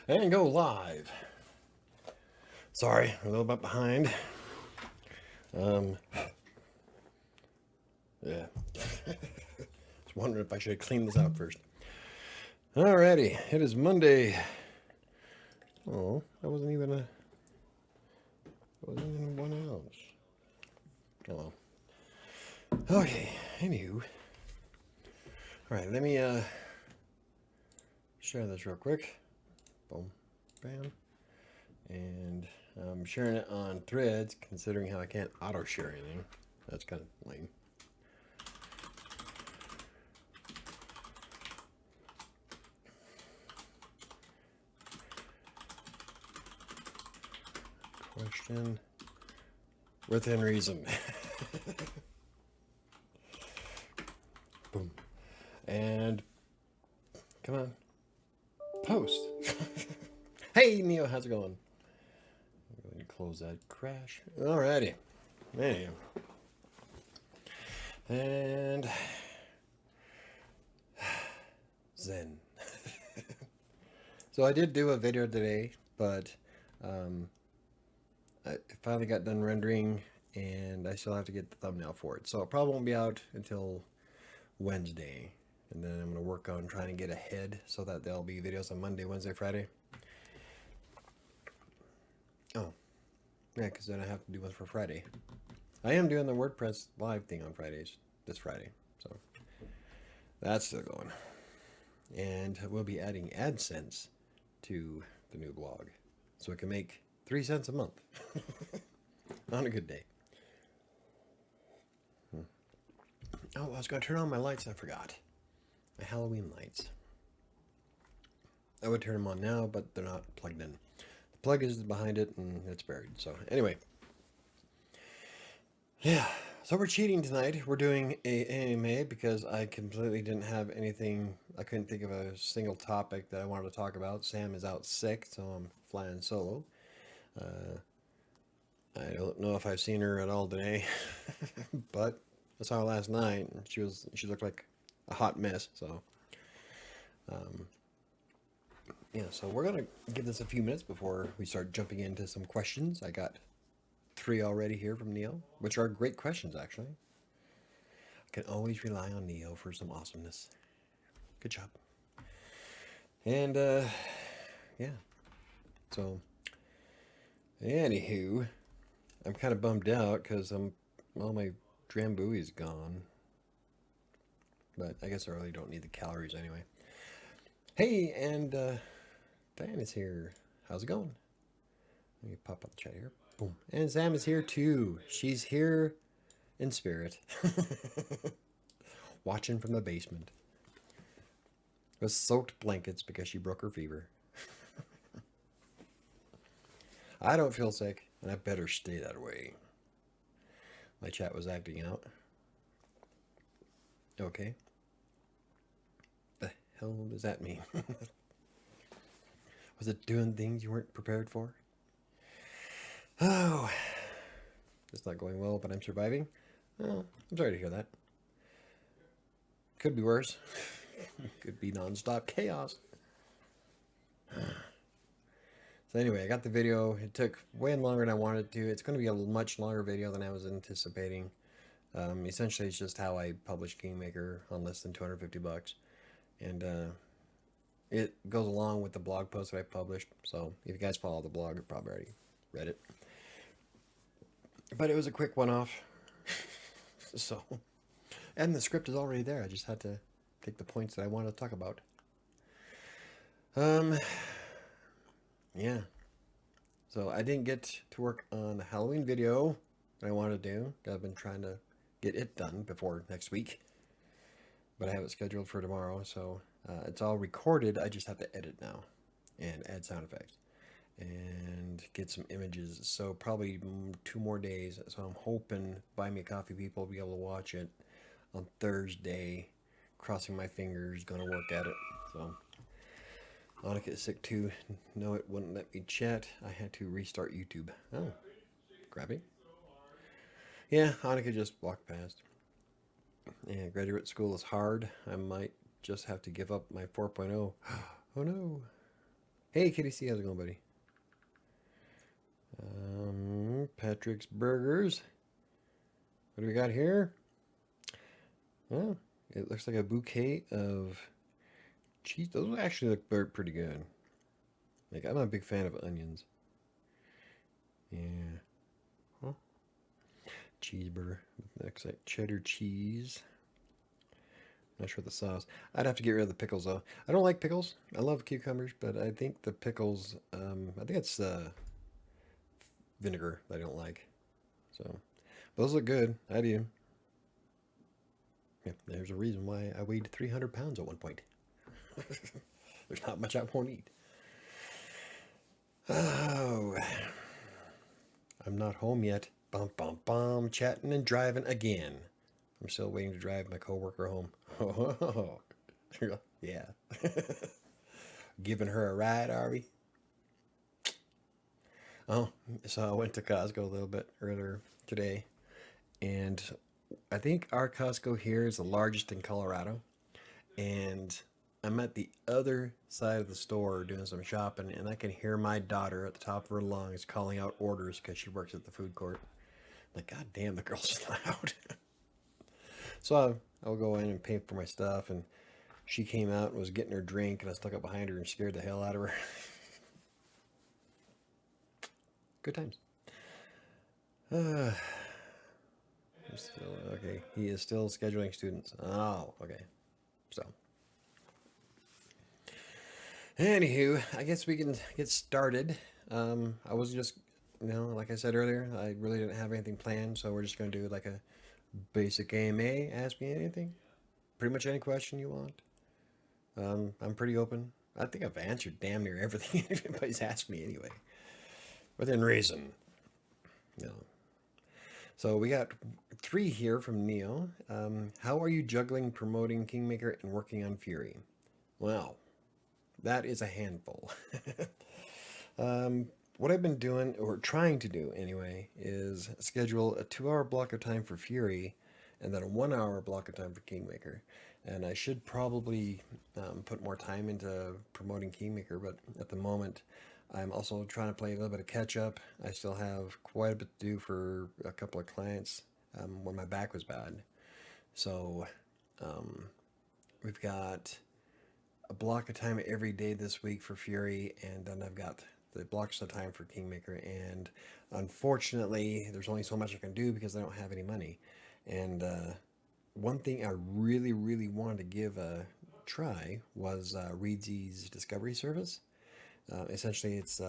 And go live. Sorry, a little bit behind. Um, yeah. Just wondering if I should have cleaned this out first. Alrighty, it is Monday. Oh, that wasn't even 1 ounce. Oh well. Okay, anywho. Alright, let me share this real quick. Boom, bam. And I'm sharing it on Threads, considering how I can't auto share anything. That's kind of lame. Question within reason. Boom. And come on. Post. Hey Neo, how's it going? I'm going to close that crash. Alrighty. Anyway. And Zen. So I did do a video today, but I finally got done rendering and I still have to get the thumbnail for it. So it probably won't be out until Wednesday. And then I'm going to work on trying to get ahead so that there'll be videos on Monday, Wednesday, Friday. Oh, yeah, because then I have to do one for Friday. I am doing the WordPress live thing on Fridays, this Friday. So that's still going. And we'll be adding AdSense to the new blog. So it can make 3 cents a month on a good day. Oh, I was going to turn on my lights. I forgot. My Halloween lights. I would turn them on now, but they're not plugged in. The plug is behind it and it's buried. So anyway. Yeah. So we're cheating tonight. We're doing a AMA because I completely didn't have anything. I couldn't think of a single topic that I wanted to talk about. Sam is out sick, so I'm flying solo. I don't know if I've seen her at all today, but I saw her last night. And she looked like a hot mess. So, yeah. So we're gonna give this a few minutes before we start jumping into some questions. I got 3 already here from Neil, which are great questions actually. I can always rely on Neo for some awesomeness. Good job. And yeah. So, anywho, I'm kind of bummed out because all my Drambuie's gone. But I guess I really don't need the calories anyway. Hey, and Diane is here. How's it going? Let me pop up the chat here. Boom. And Sam is here too. She's here in spirit. Watching from the basement. With soaked blankets because she broke her fever. I don't feel sick, and I better stay that way. My chat was acting out. Okay. The hell does that mean? Was it doing things you weren't prepared for? Oh, it's not going well, but I'm surviving. Oh, I'm sorry to hear that. Could be worse. Could be non-stop chaos. So anyway, I got the video. It took way longer than I wanted to. It's going to be a much longer video than I was anticipating. Essentially, it's just how I publish Kingmaker on less than 250 bucks. And it goes along with the blog post that I published. So if you guys follow the blog, you probably already read it. But it was a quick one-off. So, and the script is already there. I just had to take the points that I wanted to talk about. Yeah. So I didn't get to work on the Halloween video that I wanted to do. I've been trying to get it done before next week. But I have it scheduled for tomorrow, so it's all recorded. I just have to edit now and add sound effects and get some images. So probably 2 more days. So I'm hoping Buy Me a Coffee people will be able to watch it on Thursday. Crossing my fingers, gonna work at it. So Annika is sick too. No, it wouldn't let me chat. I had to restart YouTube. Oh, grabby. Yeah, Annika just walked past. Yeah, graduate school is hard. I might just have to give up my 4.0. Oh no. Hey, Kitty C, how's it going, buddy? Patrick's Burgers. What do we got here? Oh, it looks like a bouquet of cheese. Those actually look pretty good. Like, I'm a big fan of onions. Yeah. Huh? Cheeseburger. Looks like cheddar cheese. Not sure the sauce. I'd have to get rid of the pickles, though. I don't like pickles. I love cucumbers, but I think the pickles, I think it's vinegar that I don't like. So, those look good. I do. Yeah, there's a reason why I weighed 300 pounds at one point. There's not much I won't eat. Oh, I'm not home yet. Bum, bum, bum. Chatting and driving again. I'm still waiting to drive my coworker home. Oh, yeah. Giving her a ride, are we? Oh, so I went to Costco a little bit earlier today, and I think our Costco here is the largest in Colorado. And I'm at the other side of the store doing some shopping, and I can hear my daughter at the top of her lungs calling out orders because she works at the food court. Like, God damn, the girl's loud. So I'll go in and pay for my stuff, and she came out and was getting her drink, and I stuck up behind her and scared the hell out of her. Good times. Uh, okay. He is still scheduling students. Oh, okay. So, anywho, I guess we can get started. I was just, like I said earlier, I really didn't have anything planned, so we're just going to do like a basic AMA. Ask me anything. Pretty much any question you want. I'm pretty open. I think I've answered damn near everything anybody's asked me anyway, within reason. No. So we got three here from Neil. How are you juggling promoting Kingmaker and working on Fury? Well, that is a handful. What I've been doing, or trying to do anyway, is schedule a 2 hour block of time for Fury and then a 1 hour block of time for Kingmaker. And I should probably put more time into promoting Kingmaker, but at the moment, I'm also trying to play a little bit of catch up. I still have quite a bit to do for a couple of clients when my back was bad. So um, we've got a block of time every day this week for Fury, and then I've got the blocks of time for Kingmaker. And unfortunately, there's only so much I can do because I don't have any money. And one thing I really, really wanted to give a try was Readsy's Discovery Service. Essentially, it's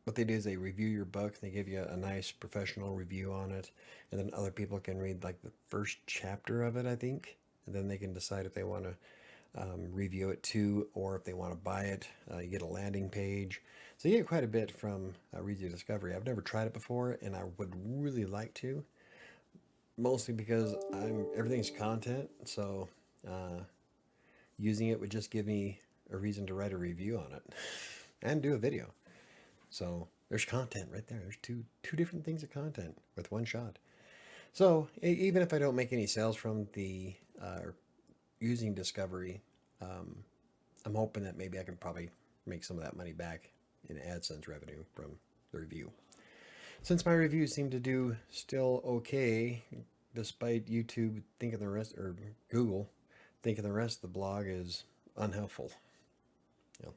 what they do is they review your book. They give you a nice professional review on it, and then other people can read like the first chapter of it, I think, and then they can decide if they want to review it too, or if they want to buy it. You get a landing page, so you get quite a bit from Readsy Discovery. I've never tried it before, and I would really like to, mostly because everything's content, so using it would just give me a reason to write a review on it and do a video. So there's content right there. There's two different things of content with one shot. So even if I don't make any sales from the using Discovery, I'm hoping that maybe I can probably make some of that money back in AdSense revenue from the review. Since my reviews seem to do still okay, despite YouTube thinking the rest, or Google thinking the rest of the blog is unhelpful.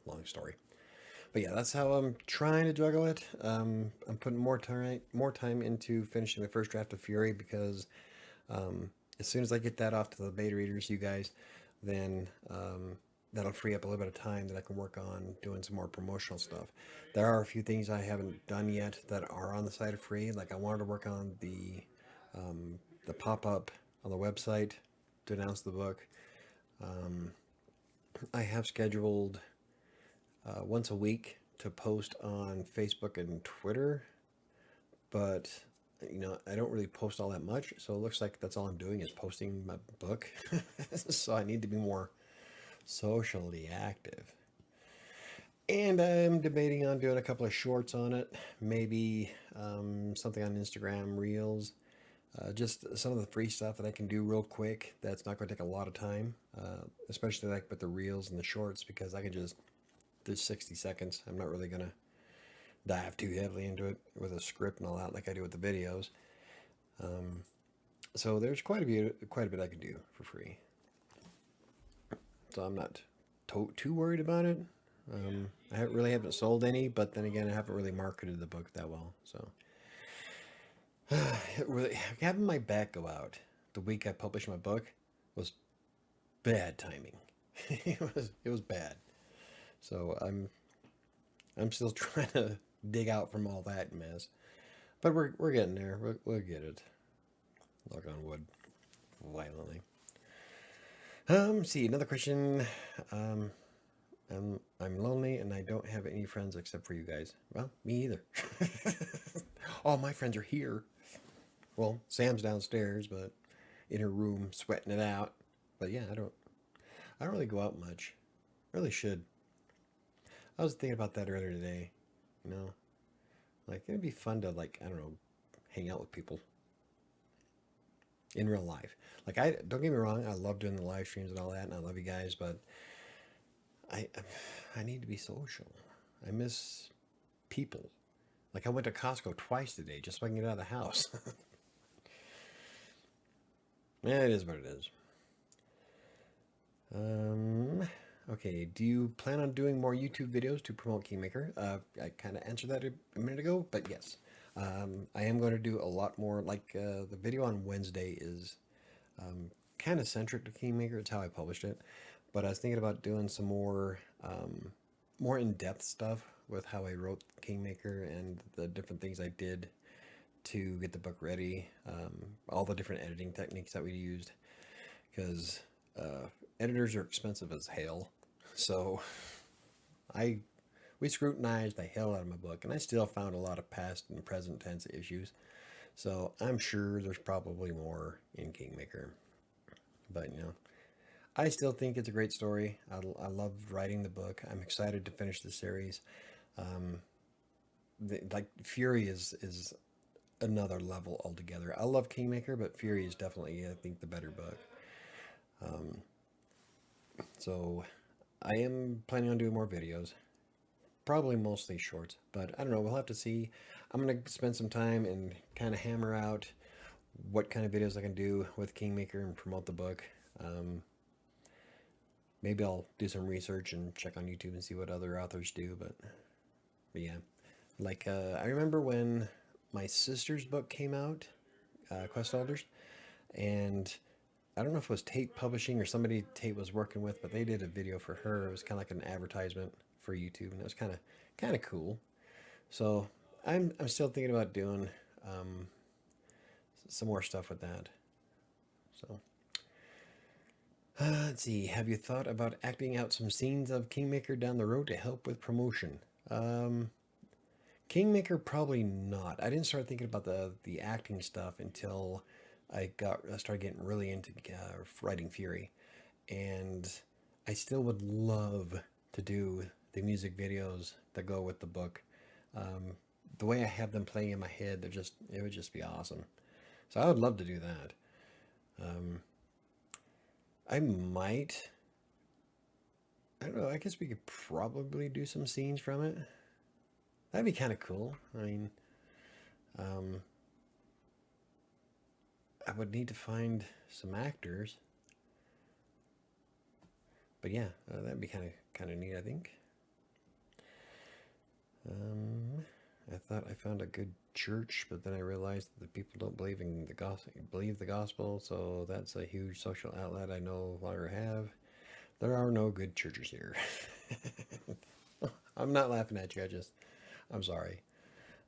Long story. But yeah, that's how I'm trying to juggle it. I'm putting more time into finishing the first draft of Fury because as soon as I get that off to the beta readers, you guys, then that'll free up a little bit of time that I can work on doing some more promotional stuff. There are a few things I haven't done yet that are on the side of free. Like I wanted to work on the pop-up on the website to announce the book. I have scheduled once a week to post on Facebook and Twitter, but I don't really post all that much, so it looks like that's all I'm doing is posting my book. So I need to be more socially active. And I'm debating on doing a couple of shorts on it, maybe something on Instagram Reels, just some of the free stuff that I can do real quick that's not going to take a lot of time, especially like with the Reels and the shorts, because I can just this 60 seconds. I'm not really gonna dive too heavily into it with a script and all that like I do with the videos. So there's quite a bit I can do for free. So I'm not too worried about it. I really haven't sold any, but then again, I haven't really marketed the book that well. So having my back go out the week I published my book was bad timing. It was bad. So I'm still trying to dig out from all that mess, but we're getting there. We'll get it. Knock on wood, violently. See, another question. I'm lonely and I don't have any friends except for you guys. Well, me either. All my friends are here. Well, Sam's downstairs, but in her room sweating it out. But yeah, I don't really go out much. Really should. I was thinking about that earlier today. You know, like it'd be fun to, like, I don't know, hang out with people in real life. Like, I don't get me wrong, I love doing the live streams and all that, and I love you guys, but I need to be social. I miss people. Like, I went to Costco twice today just so I can get out of the house. Yeah, it is what it is. Okay, do you plan on doing more YouTube videos to promote Kingmaker? I kind of answered that a minute ago, but yes. I am going to do a lot more. Like, the video on Wednesday is kind of centric to Kingmaker. It's how I published it. But I was thinking about doing some more in-depth stuff with how I wrote Kingmaker and the different things I did to get the book ready. All the different editing techniques that we used. Because editors are expensive as hell. So we scrutinized the hell out of my book, and I still found a lot of past and present tense issues. So I'm sure there's probably more in Kingmaker. But, you know, I still think it's a great story. I love writing the book. I'm excited to finish the series. Like, Fury is another level altogether. I love Kingmaker, but Fury is definitely, I think, the better book. So I am planning on doing more videos. Probably mostly shorts, but I don't know. We'll have to see. I'm going to spend some time and kind of hammer out what kind of videos I can do with Kingmaker and promote the book. Maybe I'll do some research and check on YouTube and see what other authors do, but yeah. Like, I remember when my sister's book came out, Quest Elders, and I don't know if it was Tate Publishing or somebody Tate was working with, but they did a video for her. It was kind of like an advertisement for YouTube, and it was kind of cool. So I'm still thinking about doing some more stuff with that. So let's see. Have you thought about acting out some scenes of Kingmaker down the road to help with promotion? Kingmaker, probably not. I didn't start thinking about the acting stuff until I started getting really into writing Fury, and I still would love to do the music videos that go with the book. The way I have them playing in my head, it would just be awesome. So I would love to do that. I might. I don't know. I guess we could probably do some scenes from it. That'd be kind of cool. I mean, I would need to find some actors. But yeah, that'd be kind of neat, I think. I thought I found a good church, but then I realized that the people don't believe in the gospel, so that's a huge social outlet I no longer have. There are no good churches here. I'm not laughing at you. I'm sorry.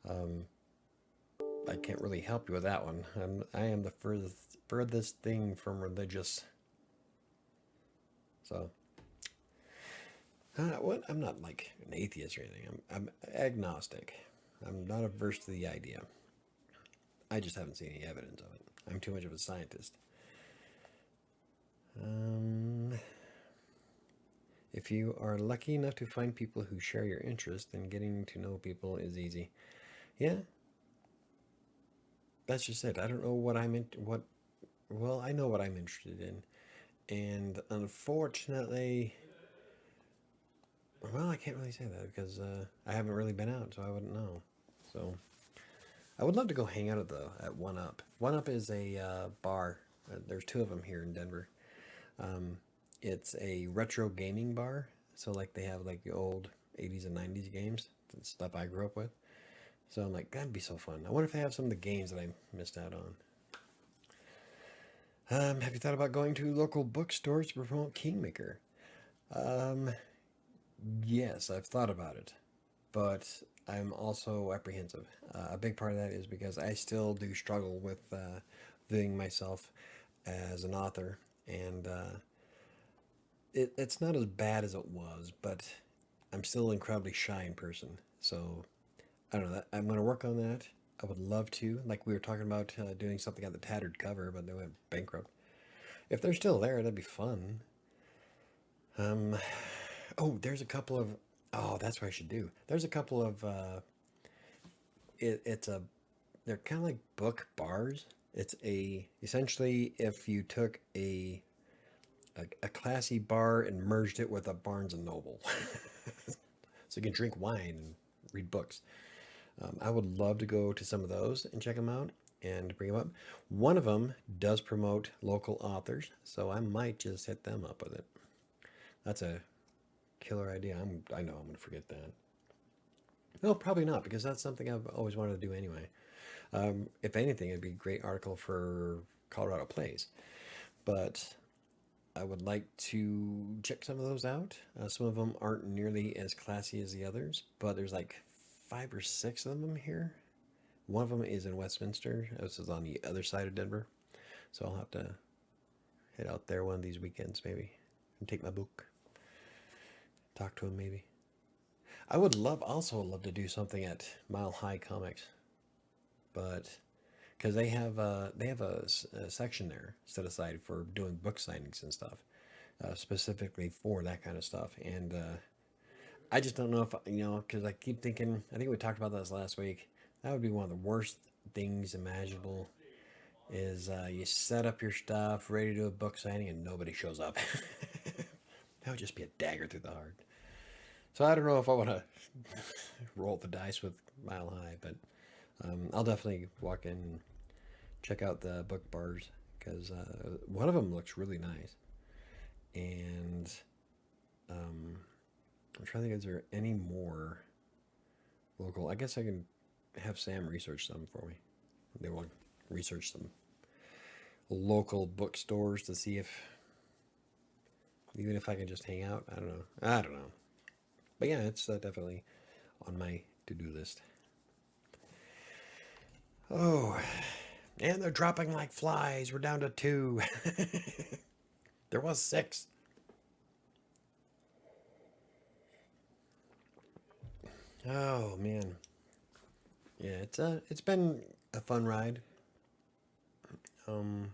I can't really help you with that one. I am the furthest thing from religious. So, what? I'm not like an atheist or anything. I'm agnostic. I'm not averse to the idea. I just haven't seen any evidence of it. I'm too much of a scientist. If you are lucky enough to find people who share your interest, then getting to know people is easy. Yeah. That's just it. I don't know what well, I know what I'm interested in. And unfortunately, Well, I can't really say that because I haven't really been out, so I wouldn't know. So I would love to go hang out at One Up. One Up is a bar. There's two of them here in Denver. Um, it's a retro gaming bar. So like they have like the old 80s and 90s games, the stuff I grew up with. So I'm like, that'd be so fun. I wonder if they have some of the games that I missed out on. Have you thought about going to local bookstores to promote Kingmaker? Um, yes, I've thought about it, but I'm also apprehensive. A big part of that is because I still do struggle with viewing myself as an author, and it's not as bad as it was, but I'm still an incredibly shy in person. So I don't know. I'm going to work on that. I would love to. Like we were talking about doing something on the Tattered Cover, but they went bankrupt. If they're still there, that'd be fun. Um, oh, there's a couple of. Oh, that's what I should do. There's a couple of. It's a. They're kind of like book bars. It's a essentially if you took a classy bar and merged it with a Barnes and Noble, so you can drink wine and read books. I would love to go to some of those and check them out and bring them up. One of them does promote local authors, so I might just hit them up with it. That's a killer idea. I know I'm going to forget that. No, probably not, because that's something I've always wanted to do anyway. If anything, it'd be a great article for Colorado Plays. But I would like to check some of those out. Some of them aren't nearly as classy as the others, but there's like 5 or 6 of them here. One of them is in Westminster. This is on the other side of Denver. So I'll have to head out there one of these weekends maybe and take my book. Talk to him maybe. I would also love to do something at Mile High Comics, but because they have a section there set aside for doing book signings and stuff, specifically for that kind of stuff. And I just don't know if because I keep thinking. I think we talked about this last week. That would be one of the worst things imaginable. Is you set up your stuff, ready to do a book signing, and nobody shows up. That would just be a dagger through the heart. So I don't know if I want to roll the dice with Mile High, but I'll definitely walk in and check out the book bars because one of them looks really nice. And I'm trying to think, is there any more local? I guess I can have Sam research some for me. They will research some local bookstores to see if, even if I can just hang out. I don't know. I don't know. But yeah, it's definitely on my to-do list. Oh, and they're dropping like flies. We're down to 2. There was 6. Oh man, yeah, it's been a fun ride. Um,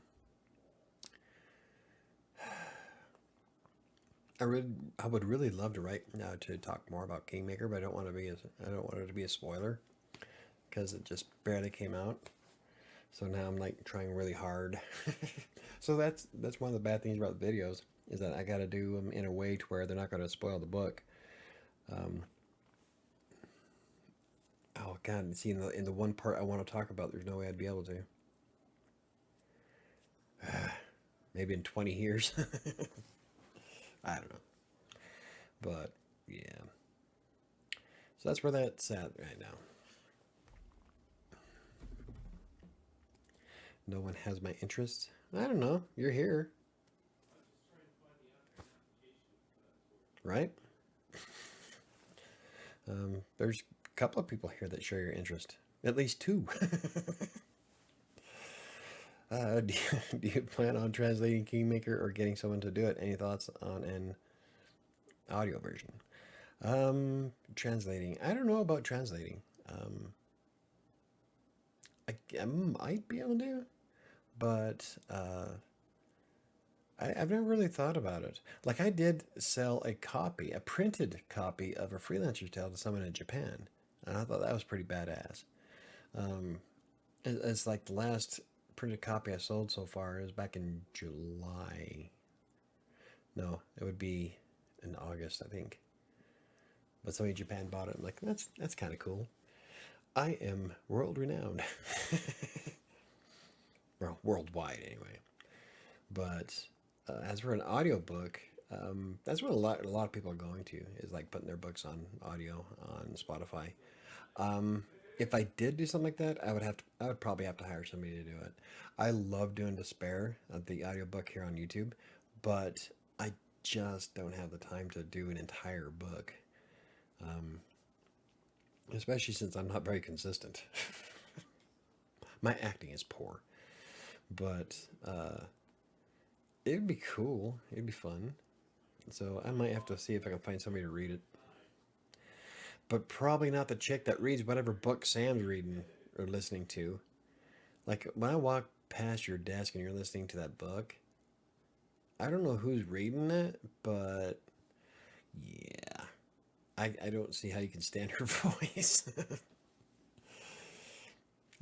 I would really love to write now to talk more about Kingmaker, but I don't want it to be a spoiler because it just barely came out. So now I'm like trying really hard. So that's one of the bad things about the videos is that I got to do them in a way to where they're not going to spoil the book. Um, oh God, see in the one part I want to talk about, there's no way I'd be able to. Maybe in 20 years. I don't know. But yeah. So that's where that's at right now. No one has my interest. I don't know. You're here, right? There's a couple of people here that share your interest. At least 2. Do you plan on translating Kingmaker or getting someone to do it? Any thoughts on an audio version? Translating. I don't know about translating. I might be able to, but I've never really thought about it. Like I did sell a printed copy of a Freelancer's Tale to someone in Japan, and I thought that was pretty badass. Um, it's like the last printed copy I sold so far is back in July. No, it would be in August, I think. but somebody in Japan bought it. I'm like, that's kind of cool. I am world renowned. Well, worldwide anyway. But as for an audiobook, that's what a lot of people are going to, is like putting their books on audio on Spotify. Um, if I did do something like that, I would probably have to hire somebody to do it. I love doing Despair, the audiobook here on YouTube, but I just don't have the time to do an entire book. Um, Especially since I'm not very consistent. My acting is poor, but it'd be cool. It'd be fun. So I might have to see if I can find somebody to read it. But probably not the chick that reads whatever book Sam's reading or listening to. Like when I walk past your desk and you're listening to that book, I don't know who's reading it, but yeah. I don't see how you can stand her voice.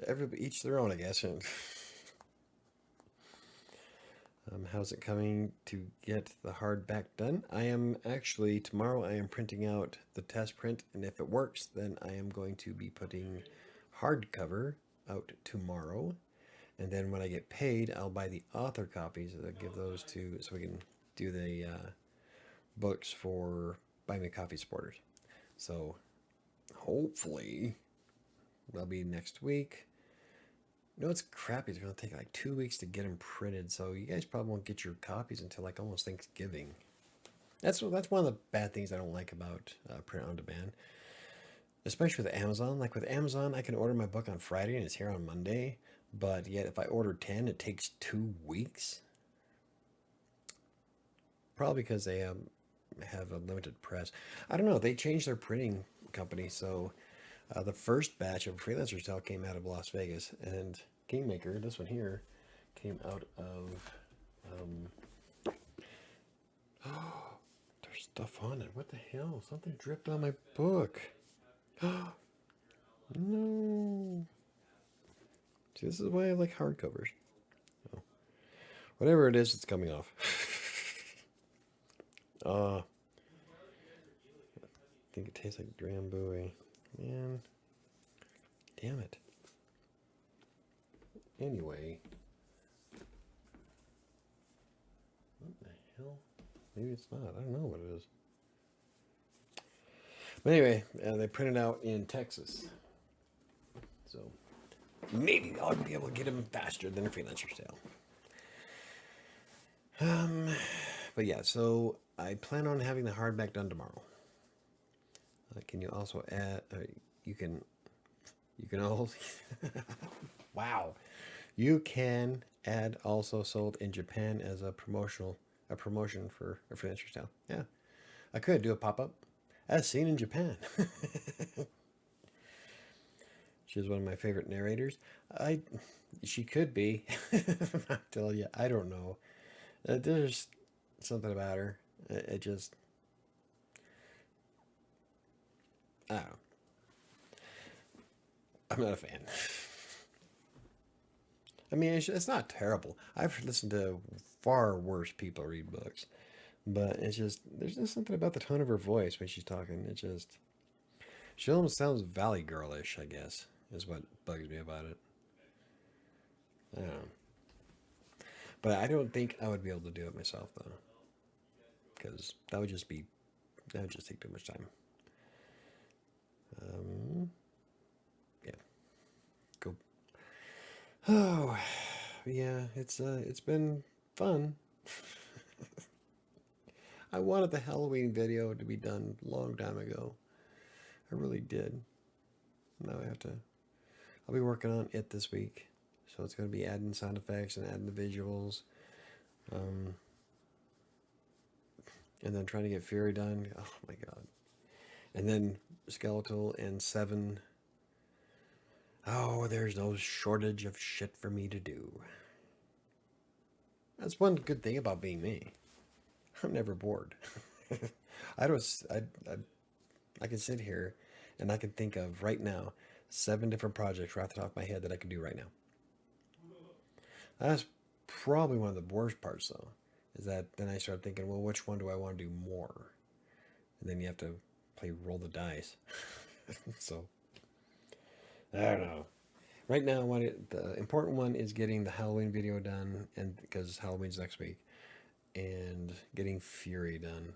Everybody, each their own, I guess. How's it coming to get the hardback done? I am actually, tomorrow I am printing out the test print, and if it works, then I am going to be putting hardcover out tomorrow. And then when I get paid, I'll buy the author copies. I'll give those to, so we can do the books for Buy Me a Coffee supporters. So hopefully that'll be next week. You know what's crappy? It's going to take like 2 weeks to get them printed, so you guys probably won't get your copies until like almost Thanksgiving. That's one of the bad things I don't like about print on demand, especially with Amazon. Like with Amazon, I can order my book on Friday and it's here on Monday, but yet if I order 10, it takes 2 weeks. Probably because they have a limited press. I don't know. They changed their printing company, so the first batch of Freelancer's Tale came out of Las Vegas, and Kingmaker, this one here, came out of. Oh, there's stuff on it. What the hell? Something dripped on my book. No. See, this is why I like hardcovers. Oh. Whatever it is, it's coming off. I think it tastes like Drambuie. Man. Damn it. Anyway. What the hell? Maybe it's not. I don't know what it is. But anyway, they printed out in Texas. So maybe I'll be able to get them faster than a Freelancer's Tale. But yeah, so I plan on having the hardback done tomorrow. Can you also add? You can also. Wow, you can add also sold in Japan as a promotion for a Freelancer's Tale. Yeah, I could do a pop up as seen in Japan. She's one of my favorite narrators. She could be. I'm telling you, I don't know. There's something about her. It just, I don't know. I'm not a fan. I mean, it's not terrible. I've listened to far worse people read books, but it's just, there's just something about the tone of her voice when she's talking. It just, she almost sounds Valley Girlish, I guess, is what bugs me about it. I don't know. But I don't think I would be able to do it myself, though, because that would just take too much time. Yeah. Go. Oh, yeah. It's been fun. I wanted the Halloween video to be done a long time ago. I really did. Now I'll be working on it this week. So it's going to be adding sound effects and adding the visuals. And then trying to get Fury done. Oh my god. And then Skeletal and 7. Oh, there's no shortage of shit for me to do. That's one good thing about being me. I'm never bored. I can sit here and I can think of right now 7 different projects right off the top of my head that I can do right now. That's probably one of the worst parts, though, is that then I start thinking, well, which one do I want to do more? And then you have to play roll the dice. So I don't know. Right now, the important one is getting the Halloween video done, and because Halloween's next week, and getting Fury done.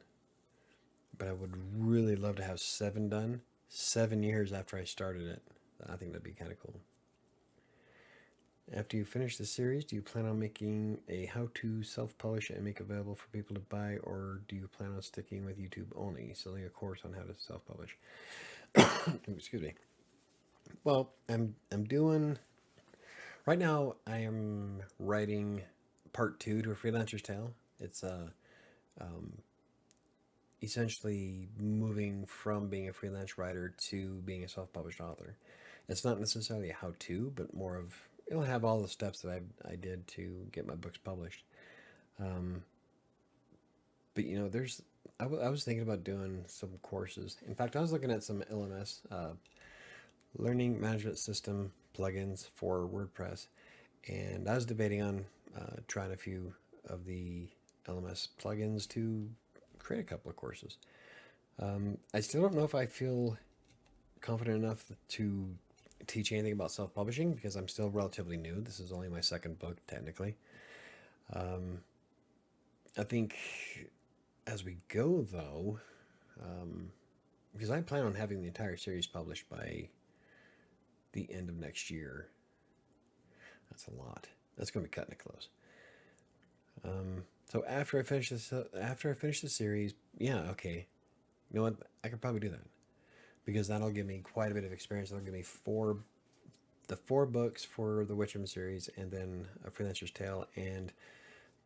But I would really love to have 7 done 7 years after I started it. I think that'd be kind of cool. After you finish the series, do you plan on making a how-to self-publish and make available for people to buy, or do you plan on sticking with YouTube only, selling a course on how to self-publish? Excuse me. Well, I'm doing right now. I am writing part 2 to A Freelancer's Tale. It's um, essentially moving from being a freelance writer to being a self-published author. It's not necessarily a how-to, but more of it'll have all the steps that I did to get my books published. Um, but there's I was thinking about doing some courses. In fact, I was looking at some LMS, learning management system plugins for WordPress, and I was debating on trying a few of the LMS plugins to create a couple of courses. I still don't know if I feel confident enough to teach anything about self-publishing because I'm still relatively new. This is only my second book, technically. I think as we go, though, because I plan on having the entire series published by the end of next year. That's a lot. That's going to be cutting it close. So after I finish the series, yeah, okay. You know what? I could probably do that because that'll give me quite a bit of experience. That'll give me the 4 books for the Witcham series, and then A Freelancer's Tale, and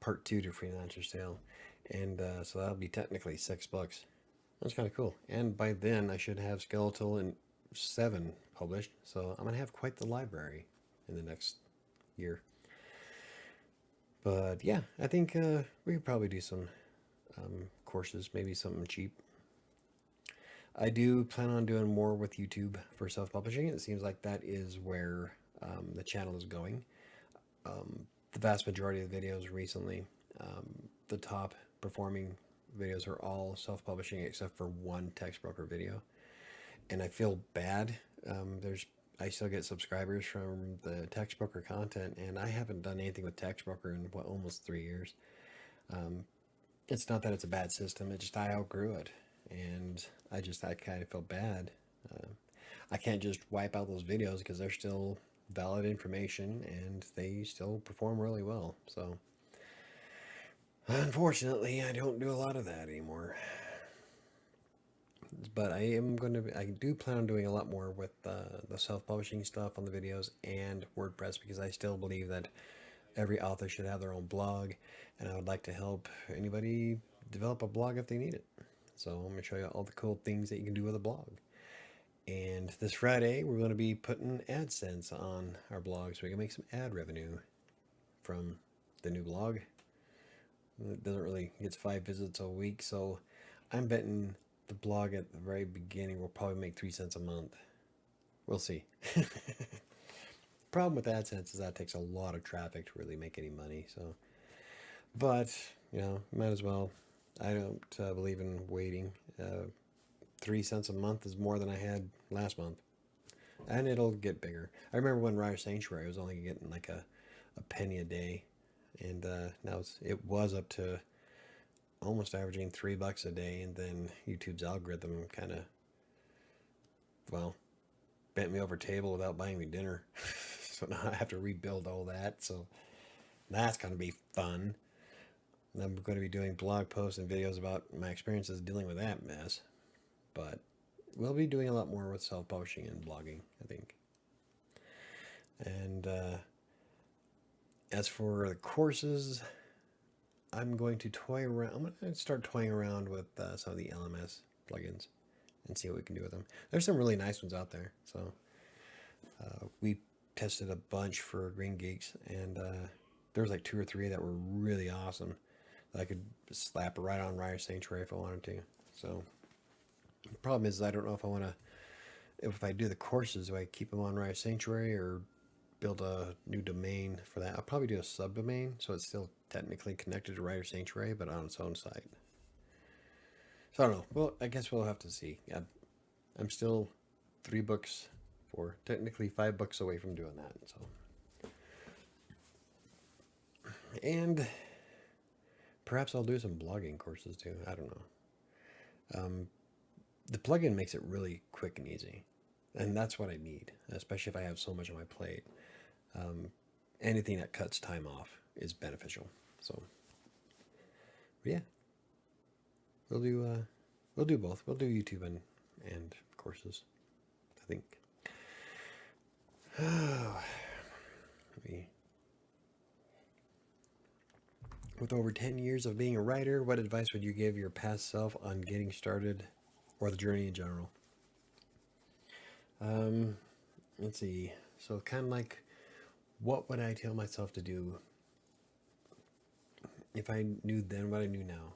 part 2 to Freelancer's Tale, and so that'll be technically 6 books. That's kind of cool. And by then, I should have Skeletal and 7 published. So I'm gonna have quite the library in the next year. But yeah, I think we could probably do some courses, maybe something cheap. I do plan on doing more with YouTube for self-publishing. It seems like that is where the channel is going. The vast majority of the videos recently, the top performing videos are all self-publishing except for one text broker video. And I feel bad. I still get subscribers from the text broker content, and I haven't done anything with text broker in almost 3 years. It's not that it's a bad system. It just I outgrew it, and I kind of feel bad. I can't just wipe out those videos because they're still valid information and they still perform really well. So unfortunately, I don't do a lot of that anymore. But I do plan on doing a lot more with the self-publishing stuff on the videos and WordPress, because I still believe that every author should have their own blog, and I would like to help anybody develop a blog if they need it. So I'm going to show you all the cool things that you can do with a blog. And this Friday, we're going to be putting AdSense on our blog so we can make some ad revenue from the new blog. It doesn't really gets 5 visits a week, so I'm betting the blog at the very beginning will probably make 3 cents a month. We'll see. Problem with AdSense is that it takes a lot of traffic to really make any money. So, but might as well. I don't believe in waiting. 3 cents a month is more than I had last month, and it'll get bigger. I remember when WriterSanctuary was only getting like a penny a day, and now it was up to almost averaging $3 a day, and then YouTube's algorithm kind of, bent me over table without buying me dinner. So now I have to rebuild all that. So that's going to be fun. And I'm going to be doing blog posts and videos about my experiences dealing with that mess. But we'll be doing a lot more with self-publishing and blogging, I think. And as for the courses, I'm going to toy around. I'm going to start toying around with some of the LMS plugins and see what we can do with them. There's some really nice ones out there. So we tested a bunch for Green Geeks, and there was like 2 or 3 that were really awesome that I could slap right on WriterSanctuary if I wanted to. So the problem is I don't know if I do the courses, do I keep them on WriterSanctuary or build a new domain for that? I'll probably do a subdomain so it's still technically connected to WriterSanctuary, but on its own site. So I don't know. Well, I guess we'll have to see. I'm still 3 books, for technically 5 books away from doing that. So, and perhaps I'll do some blogging courses too. I don't know. The plugin makes it really quick and easy, and that's what I need, especially if I have so much on my plate. Anything that cuts time off is beneficial. So, yeah, we'll do both. We'll do YouTube and courses, I think. With over 10 years of being a writer, what advice would you give your past self on getting started or the journey in general? Let's see. So, kind of like, what would I tell myself to do if I knew then what I knew now?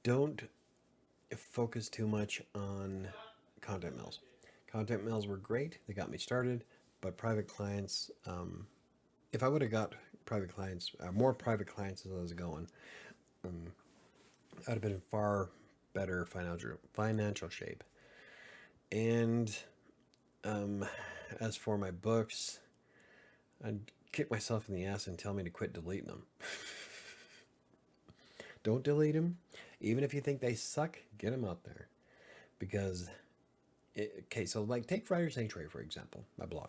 Don't focus too much on content mills. Content mills were great, they got me started, but private clients, if I would have got private clients, more private clients as I was going, I'd have been in far better financial shape. And as for my books, I'd kick myself in the ass and tell me to quit deleting them. Don't delete them. Even if you think they suck, get them out there. Because, okay, so like take WriterSanctuary, for example, my blog.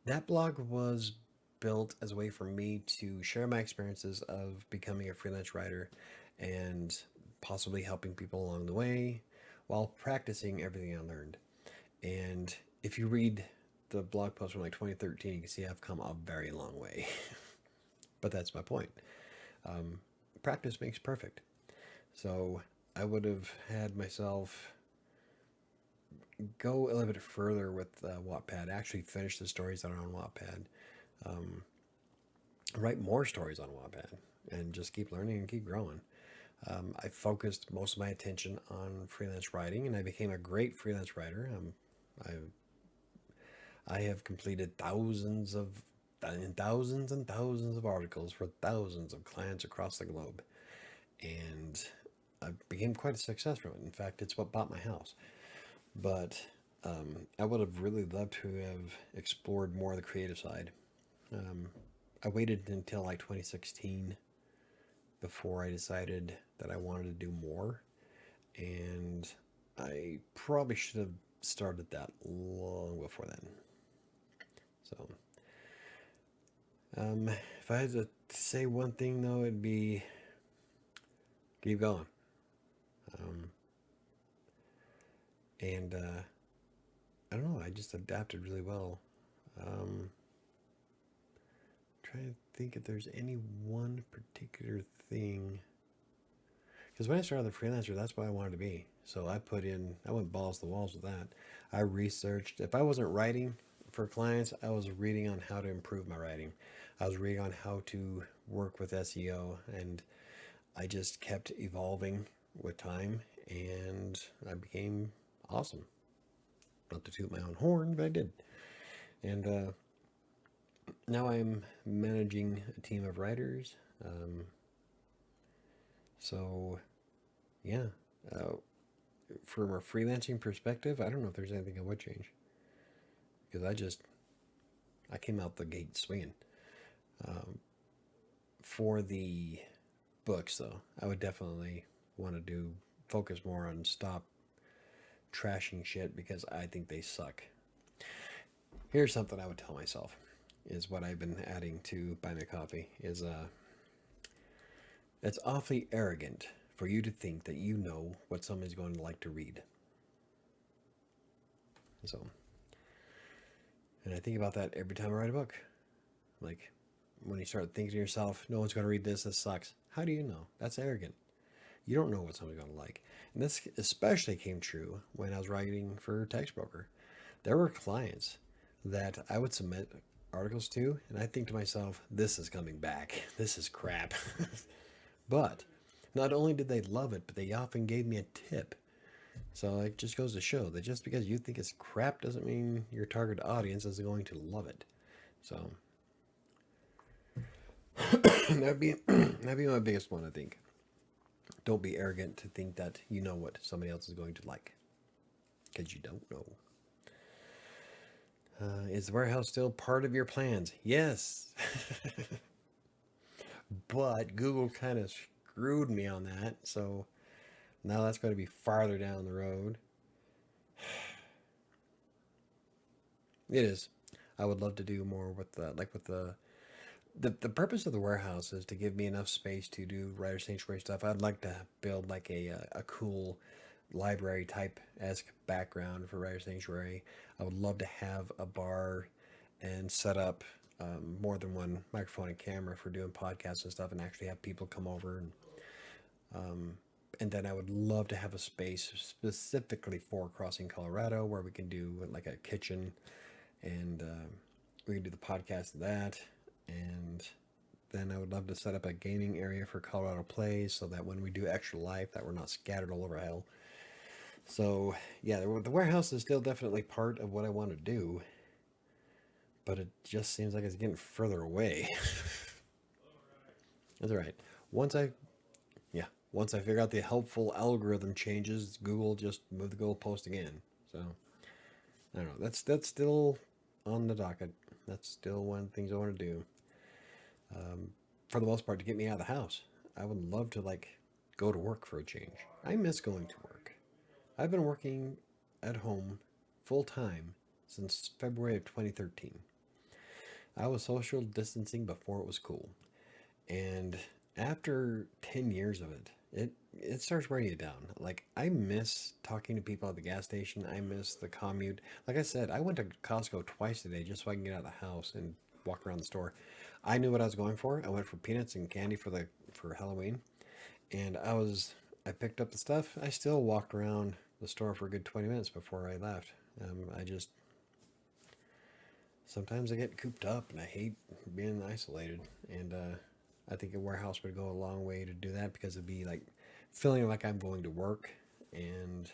That blog was built as a way for me to share my experiences of becoming a freelance writer and possibly helping people along the way while practicing everything I learned. And if you read the blog post from like 2013, you can see I've come a very long way. But that's my point. Practice makes perfect. So I would have had myself go a little bit further with Wattpad, actually finish the stories that are on Wattpad, write more stories on Wattpad, and just keep learning and keep growing. I focused most of my attention on freelance writing, and I became a great freelance writer. I have completed thousands and thousands of articles for thousands of clients across the globe, and I became quite a success from it. In fact, it's what bought my house. But I would have really loved to have explored more of the creative side. I waited until like 2016 before I decided that I wanted to do more, and I probably should have started that long before then. So, if I had to say one thing though, it'd be keep going. And I don't know, I just adapted really well. Trying to think if there's any one particular thing. Because when I started the freelancer, that's what I wanted to be. So I went balls to the walls with that. I researched. If I wasn't writing for clients, I was reading on how to improve my writing. I was reading on how to work with SEO, and I just kept evolving with time, and I became awesome. Not to toot my own horn, but I did. And now I'm managing a team of writers. So, yeah. From a freelancing perspective, I don't know if there's anything I would change. Because I came out the gate swinging. For the books, though, I would definitely want to focus more on stop trashing shit because I think they suck. Here's something I would tell myself, is what I've been adding to Buy Me a Coffee, is it's awfully arrogant for you to think that you know what somebody's going to like to read. So, and I think about that every time I write a book. Like, when you start thinking to yourself, no one's going to read this sucks. How do you know? That's arrogant. You don't know what somebody's going to like. And this especially came true when I was writing for Text Broker. There were clients that I would submit articles to, and I think to myself, this is coming back. This is crap. But not only did they love it, but they often gave me a tip. So it just goes to show that just because you think it's crap doesn't mean your target audience is going to love it. So that'd be my biggest one, I think. Don't be arrogant to think that you know what somebody else is going to like, because you don't know. Is the warehouse still part of your plans? Yes. But Google kind of screwed me on that, so now that's going to be farther down the road. It is. I would love to do more with the purpose of the warehouse is to give me enough space to do writer sanctuary stuff. I'd like to build like a cool library type esque background for writer sanctuary. I would love to have a bar and set up more than one microphone and camera for doing podcasts and stuff, and actually have people come over and then I would love to have a space specifically for Crossing Colorado where we can do like a kitchen and we can do the podcast of that. And then I would love to set up a gaming area for Colorado Plays so that when we do Extra Life that we're not scattered all over hell. So yeah, the warehouse is still definitely part of what I want to do, but it just seems like it's getting further away. That's all right. Once I yeah, once I figure out the helpful algorithm changes, Google just moved the goalpost again. So I don't know. That's still on the docket. That's still one of the things I want to do. For the most part, to get me out of the house. I would love to like go to work for a change. I miss going to work. I've been working at home full time since February of 2013. I was social distancing before it was cool. And after 10 years of it, it starts wearing you down. Like, I miss talking to people at the gas station. I miss the commute. Like I said, I went to Costco twice today just so I can get out of the house and walk around the store. I knew what I was going for. I went for peanuts and candy for Halloween, and I picked up the stuff. I still walked around the store for a good 20 minutes before I left. I just sometimes I get cooped up and I hate being isolated. And I think a warehouse would go a long way to do that because it'd be like feeling like I'm going to work and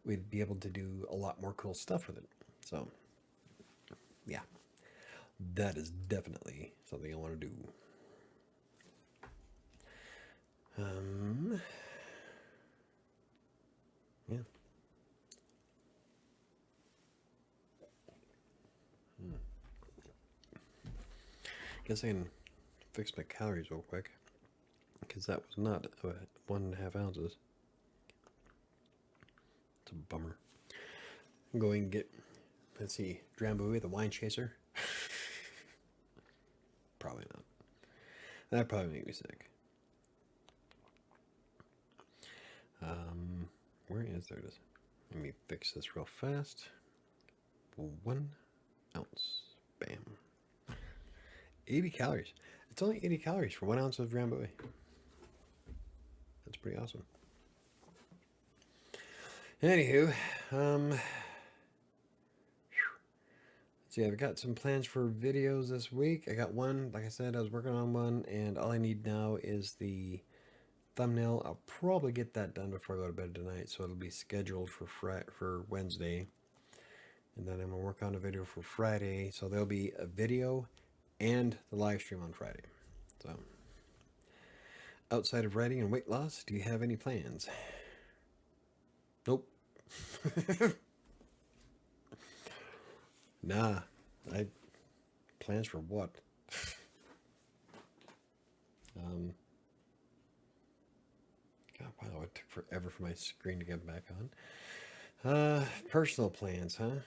we'd be able to do a lot more cool stuff with it. So, yeah, that is definitely something I want to do. Yeah. Guess I can fix my calories real quick because that was not 1.5 ounces. It's a bummer. I'm going to get, let's see, Drambuie, the wine chaser. Probably not. That'd probably make me sick. Where is there? It is. Let me fix this real fast. 1 ounce. Bam. 80 calories. It's only 80 calories for 1 ounce of Drambuie. That's pretty awesome. Anywho, let's see, I've got some plans for videos this week. I got one, like I said, I was working on one, and all I need now is the thumbnail. I'll probably get that done before I go to bed tonight, so it'll be scheduled for Wednesday. And then I'm gonna work on a video for Friday, so there'll be a video and the live stream on Friday. So, outside of writing and weight loss, do you have any plans? Nope. Nah. Plans for what? God, wow, it took forever for my screen to get back on. Personal plans, huh?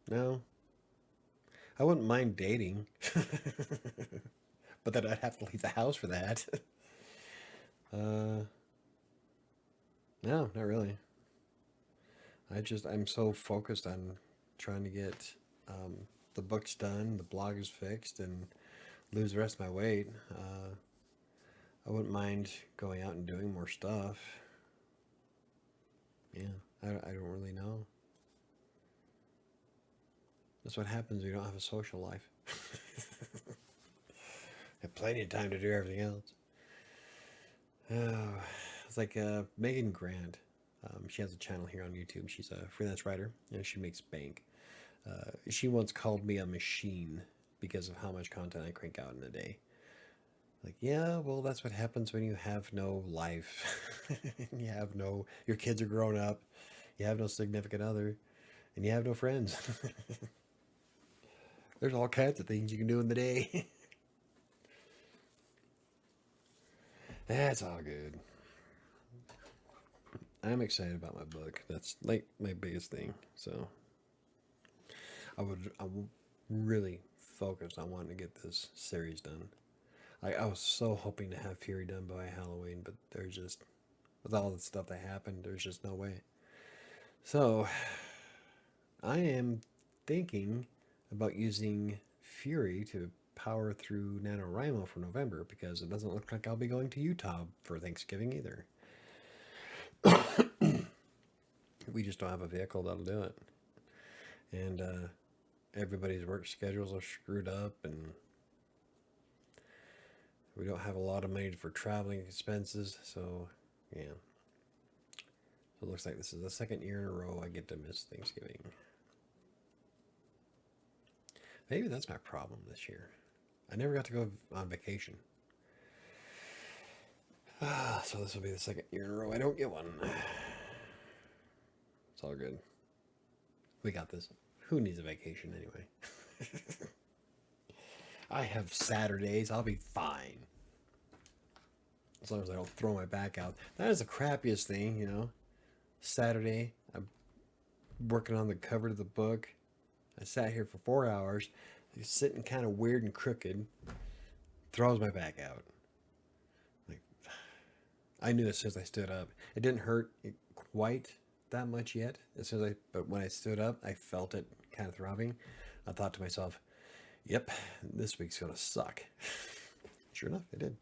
No. I wouldn't mind dating. But then I'd have to leave the house for that. No, not really. I'm so focused on trying to get the books done, the blog is fixed, and lose the rest of my weight. I wouldn't mind going out and doing more stuff. Yeah, I don't really know. That's what happens when you don't have a social life. Have plenty of time to do everything else. Oh, it's like Megan Grant. She has a channel here on YouTube. She's a freelance writer, and she makes bank. She once called me a machine, because of how much content I crank out in a day. Like, yeah, well, that's what happens when you have no life. You have no, your kids are grown up, you have no significant other, and you have no friends. There's all kinds of things you can do in the day. That's all good. I'm excited about my book. That's like my biggest thing. So I would really focus on wanting to get this series done. I was so hoping to have Fury done by Halloween, but there's just, with all the stuff that happened, there's just no way. So I am thinking about using Fury to power through NaNoWriMo for November because it doesn't look like I'll be going to Utah for Thanksgiving either. We just don't have a vehicle that'll do it. And everybody's work schedules are screwed up, and we don't have a lot of money for traveling expenses. So, yeah. So it looks like this is the second year in a row I get to miss Thanksgiving. Maybe that's my problem this year. I never got to go on vacation. So this will be the second year in a row I don't get one. It's all good. We got this. Who needs a vacation anyway? I have Saturdays. I'll be fine. As long as I don't throw my back out. That is the crappiest thing, you know. Saturday, I'm working on the cover of the book. I sat here for 4 hours, sitting kind of weird and crooked. Throws my back out. Like, I knew as soon as I stood up. It didn't hurt quite that much yet. But when I stood up, I felt it kind of throbbing. I thought to myself, "Yep, this week's gonna suck." Sure enough, it did.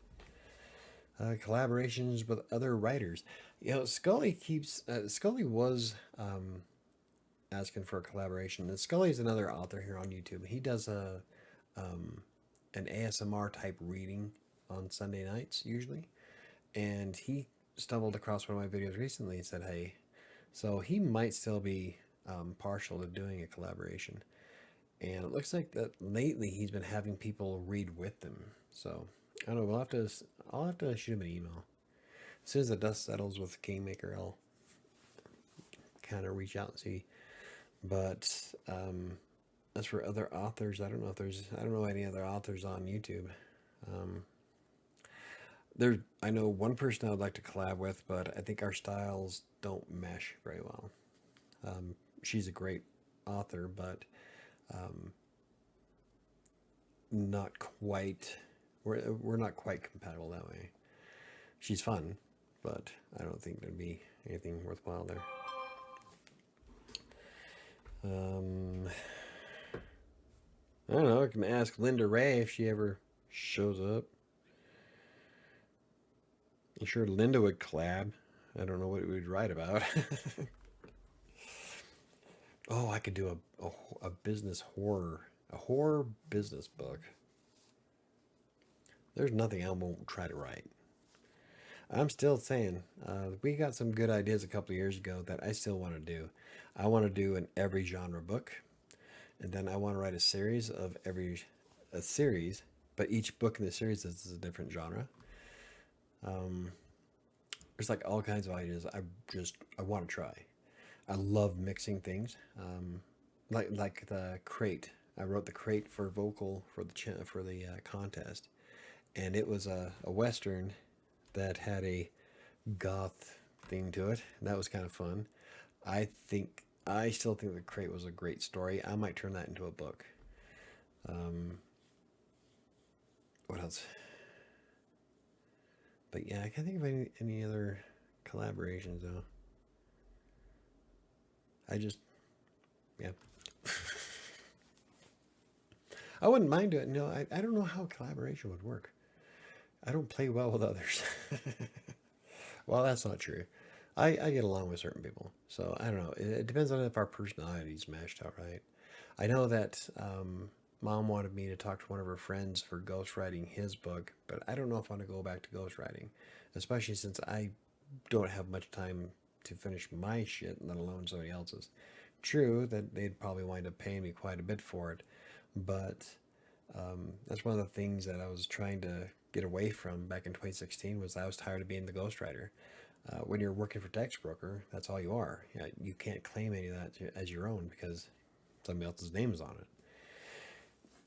Collaborations with other writers. You know, Scully was asking for a collaboration. And Scully's another author here on YouTube. He does an ASMR type reading on Sunday nights usually, and he stumbled across one of my videos recently and said, "Hey," so he might still be partial to doing a collaboration. And it looks like that lately he's been having people read with him. So I don't know. I'll have to shoot him an email as soon as the dust settles with Kingmaker. I'll kind of reach out and see. But as for other authors, I don't know any other authors on YouTube. I know one person I would like to collab with, but I think our styles don't mesh very well. She's a great author, but not quite. We're not quite compatible that way. She's fun, but I don't think there'd be anything worthwhile there. I don't know. I can ask Linda Ray if she ever shows up. I'm sure Linda would collab. I don't know what we'd write about. Oh, I could do a business a horror business book. There's nothing I won't try to write. I'm still saying, we got some good ideas a couple of years ago that I still want to do. I want to do an every genre book, and then I want to write a series, but each book in the series is a different genre. There's like all kinds of ideas. I want to try. I love mixing things. Like the crate. I wrote the crate for vocal for the contest, and it was a western that had a goth theme to it. And that was kind of fun. I still think the crate was a great story. I might turn that into a book. What else? But yeah, I can't think of any other collaborations though. Yeah. I wouldn't mind doing it. No, I don't know how collaboration would work. I don't play well with others. Well, that's not true. I get along with certain people. So I don't know. It depends on if our personalities meshed out right. I know that Mom wanted me to talk to one of her friends for ghostwriting his book, but I don't know if I want to go back to ghostwriting, especially since I don't have much time to finish my shit, let alone somebody else's. True that they'd probably wind up paying me quite a bit for it, but That's one of the things that I was trying to get away from back in 2016 was I was tired of being the ghostwriter. When you're working for text broker, that's all you are. You can't claim any of that as your own because somebody else's name is on it.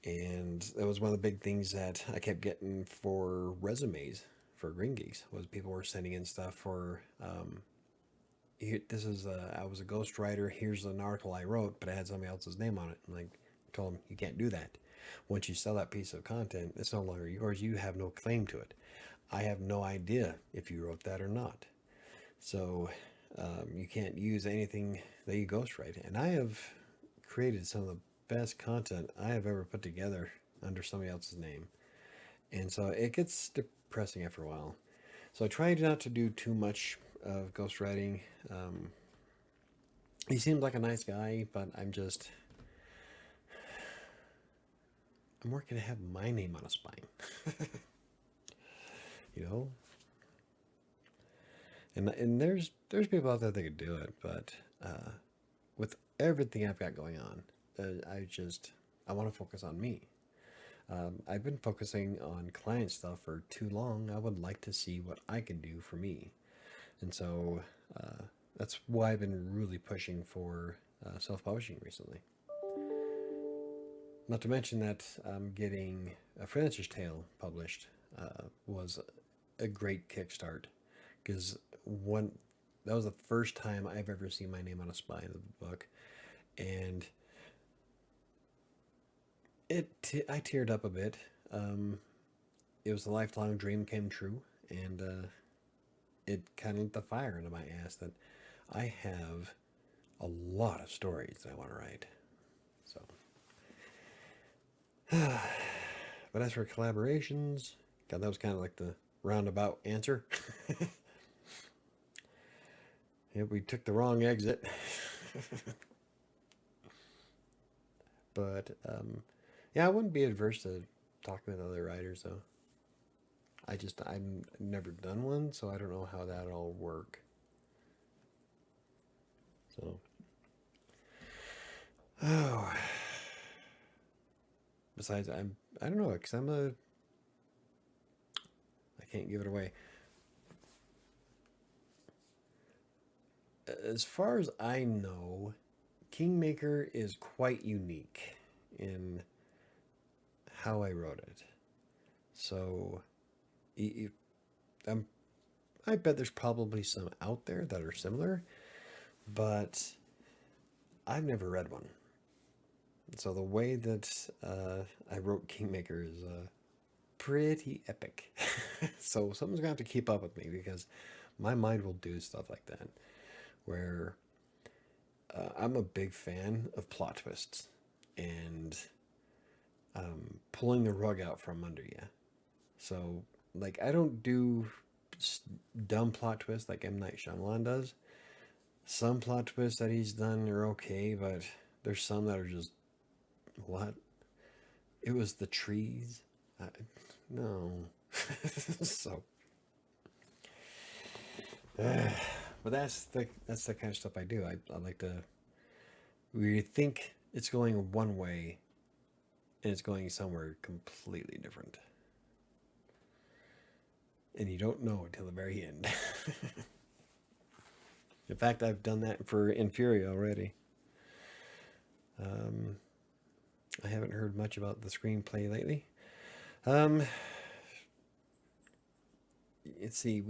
And that was one of the big things that I kept getting for resumes for Green Geeks was people were sending in stuff for this is I was a ghostwriter. Here's an article I wrote, but it had somebody else's name on it. And like I told them, you can't do that. Once you sell that piece of content, it's no longer yours. You have no claim to it. I have no idea if you wrote that or not. So you can't use anything that you ghostwrite. And I have created some of the best content I have ever put together under somebody else's name. And so it gets depressing after a while. So I try not to do too much of ghostwriting. He seems like a nice guy, but I'm working to have my name on a spine. You know? And there's people out there that could do it, but with everything I've got going on, I want to focus on me. I've been focusing on client stuff for too long. I would like to see what I can do for me. And so that's why I've been really pushing for self-publishing recently. Not to mention that getting A Freelancer's Tale published was a great kickstart because that was the first time I've ever seen my name on a spine of the book, and I teared up a bit. It was a lifelong dream came true, and it kind of lit the fire into my ass that I have a lot of stories that I want to write. So, but as for collaborations, God, that was kind of like the roundabout answer. Yeah, we took the wrong exit. But yeah, I wouldn't be adverse to talking with other writers though. I've never done one, so I don't know how that'll work. So, oh, besides, I don't know, because I can't give it away. As far as I know, Kingmaker is quite unique in how I wrote it. So, I bet there's probably some out there that are similar, but I've never read one. So the way that I wrote Kingmaker is pretty epic. So someone's gonna have to keep up with me because my mind will do stuff like that, where I'm a big fan of plot twists and pulling the rug out from under you. So, like, I don't do dumb plot twists like M. Night Shyamalan does. Some plot twists that he's done are okay, but there's some that are just, what? It was the trees? No. So, but that's the kind of stuff I do. I like to. We think it's going one way, and it's going somewhere completely different, and you don't know until the very end. In fact, I've done that for Inferi already. I haven't heard much about the screenplay lately. Let's see,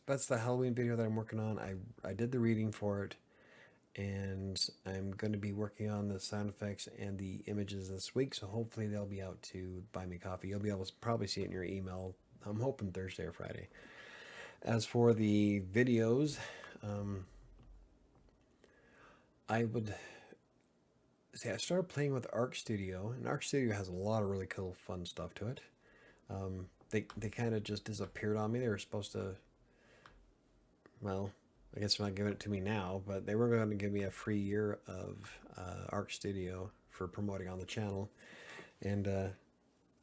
that's the Halloween video that I'm working on. I did the reading for it, and I'm going to be working on the sound effects and the images this week, so hopefully they'll be out to buy me coffee. You'll be able to probably see it in your email. I'm hoping Thursday or Friday. As for the videos, I started playing with Arc Studio, and Arc Studio has a lot of really cool, fun stuff to it. They kind of just disappeared on me. They were supposed to, well, I guess they're not giving it to me now, but they were going to give me a free year of Arc Studio for promoting on the channel, and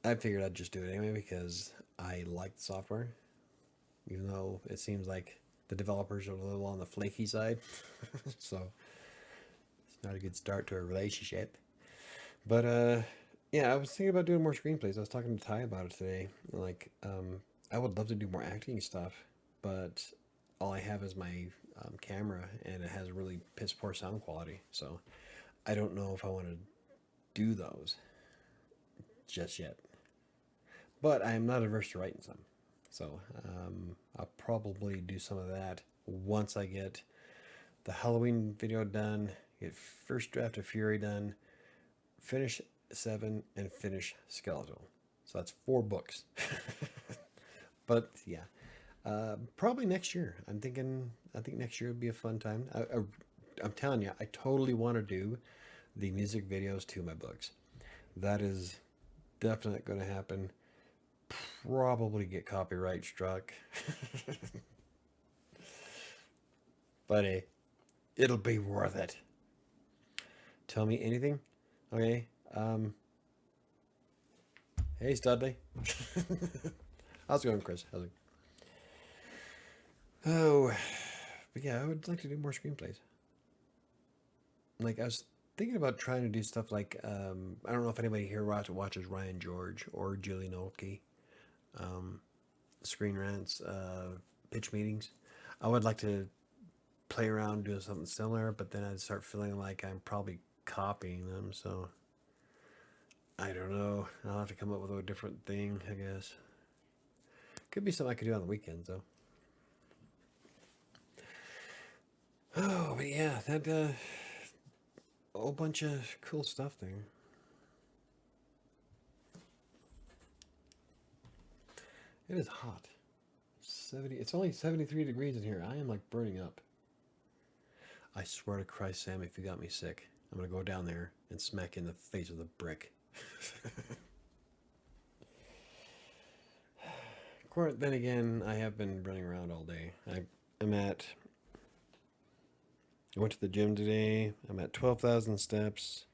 I figured I'd just do it anyway because I like the software, even though it seems like the developers are a little on the flaky side. So it's not a good start to a relationship. But Yeah, I was thinking about doing more screenplays. I was talking to Ty about it today. Like, I would love to do more acting stuff, but all I have is my camera, and it has really piss poor sound quality. So I don't know if I want to do those just yet. But I am not averse to writing some. So I'll probably do some of that once I get the Halloween video done, get first draft of Fury done, finish Seven, and finish Skeletal. So that's 4 books. But yeah, probably next year. I'm thinking. I think next year would be a fun time. I'm telling you, I totally want to do the music videos to my books. That is definitely going to happen. Probably get copyright struck. But hey, it'll be worth it. Tell me anything. Okay. Hey, Studley. How's it going, Chris? How's it? Oh, but yeah, I would like to do more screenplays. Like I was thinking about trying to do stuff like I don't know if anybody here watches Ryan George or Julie Nolte, um, Screen Rants, pitch meetings. I would like to play around doing something similar, but then I'd start feeling like I'm probably copying them. So I don't know. I'll have to come up with a different thing, I guess. Could be something I could do on the weekends, though. Oh, but yeah, that a whole bunch of cool stuff there. It is hot. 70. It's only 73 degrees in here. I am like burning up. I swear to Christ, Sam, if you got me sick, I'm gonna go down there and smack you in the face with a brick. Of course, then again, I have been running around all day. I'm at. I went to the gym today. I'm at 12,000 steps.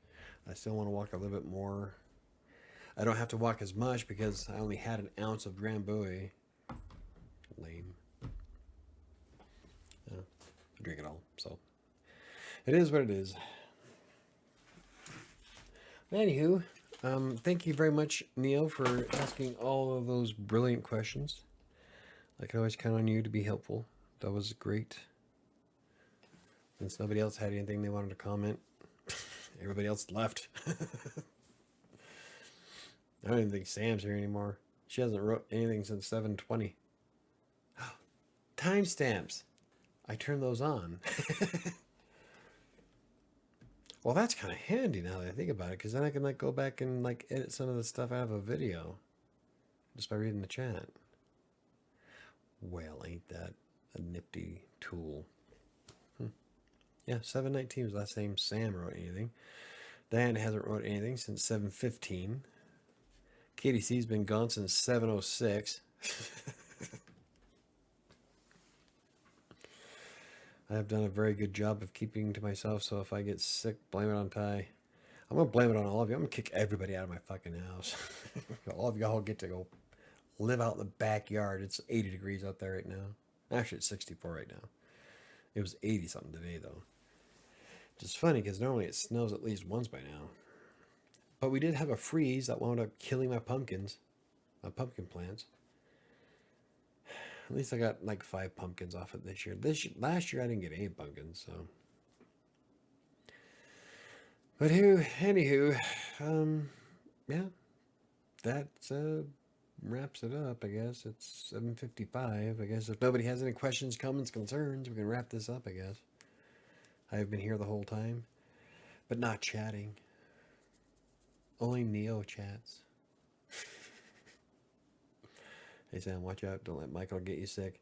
I still want to walk a little bit more. I don't have to walk as much because I only had an ounce of Drambuie. Lame. I drink it all, so it is what it is. Anywho, thank you very much, Neil, for asking all of those brilliant questions. I can always count on you to be helpful. That was great. Since nobody else had anything they wanted to comment, everybody else left. I don't even think Sam's here anymore. She hasn't wrote anything since 7:20. Timestamps. I turned those on. Well, that's kind of handy now that I think about it, because then I can like go back and like edit some of the stuff out of a video just by reading the chat. Well, ain't that a nifty tool? Yeah, 7:19 was the last time Sam wrote anything. Diane hasn't wrote anything since 7:15. Katie C's been gone since 7:06. I have done a very good job of keeping to myself, so if I get sick, blame it on Ty. I'm going to blame it on all of you. I'm going to kick everybody out of my fucking house. All of y'all get to go live out in the backyard. It's 80 degrees out there right now. Actually, it's 64 right now. It was 80 something today, though. Which is funny because normally it snows at least once by now. But we did have a freeze that wound up killing my pumpkins, my pumpkin plants. At least I got like 5 pumpkins off it this year. Last year I didn't get any pumpkins, so. But anywho, yeah, that wraps it up. I guess it's 7:55. I guess if nobody has any questions, comments, concerns, we can wrap this up. I guess I've been here the whole time, but not chatting. Only Neo chats. Hey Sam, watch out! Don't let Michael get you sick.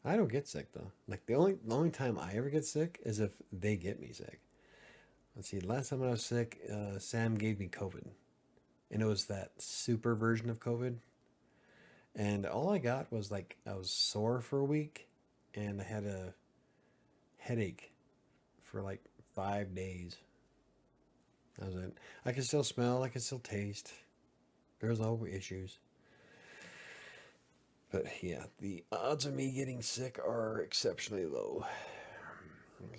I don't get sick though. Like the only time I ever get sick is if they get me sick. Let's see. Last time I was sick, Sam gave me COVID, and it was that super version of COVID. And all I got was like I was sore for a week, and I had a headache for like 5 days. That was it. I could still smell. I could still taste. There's no issues. But yeah, the odds of me getting sick are exceptionally low.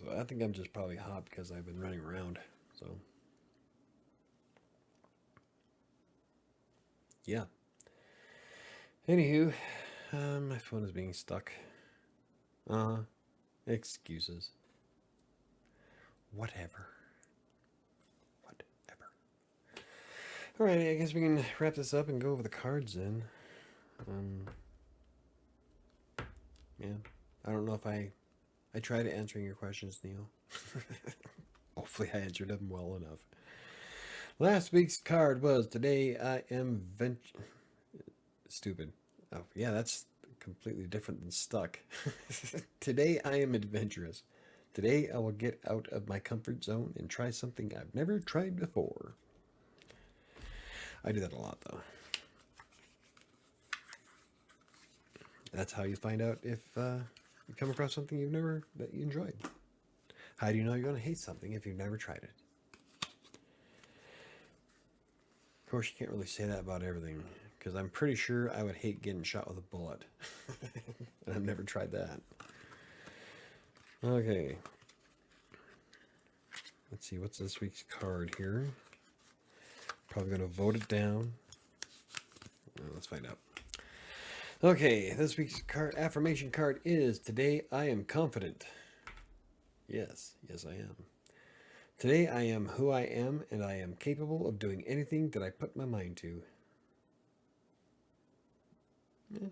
So I think I'm just probably hot because I've been running around. So Yeah. Anywho, my phone is being stuck. Excuses. Whatever. Whatever. Alright, I guess we can wrap this up and go over the cards then. Yeah. I don't know if I tried answering your questions, Neil. Hopefully I answered them well enough. Last week's card was Today I Am Stupid. Oh, yeah, that's completely different than stuck. Today I am adventurous. Today I will get out of my comfort zone and try something I've never tried before. I do that a lot, though. That's how you find out if you come across something that you enjoyed. How do you know you're going to hate something if you've never tried it? Of course, you can't really say that about everything, because I'm pretty sure I would hate getting shot with a bullet. And I've never tried that. Okay. Let's see, what's this week's card here? Probably going to vote it down. Well, let's find out. Okay, this week's affirmation card is Today I am confident. Yes, I am. Today I am who I am, and I am capable of doing anything that I put my mind to. Yeah.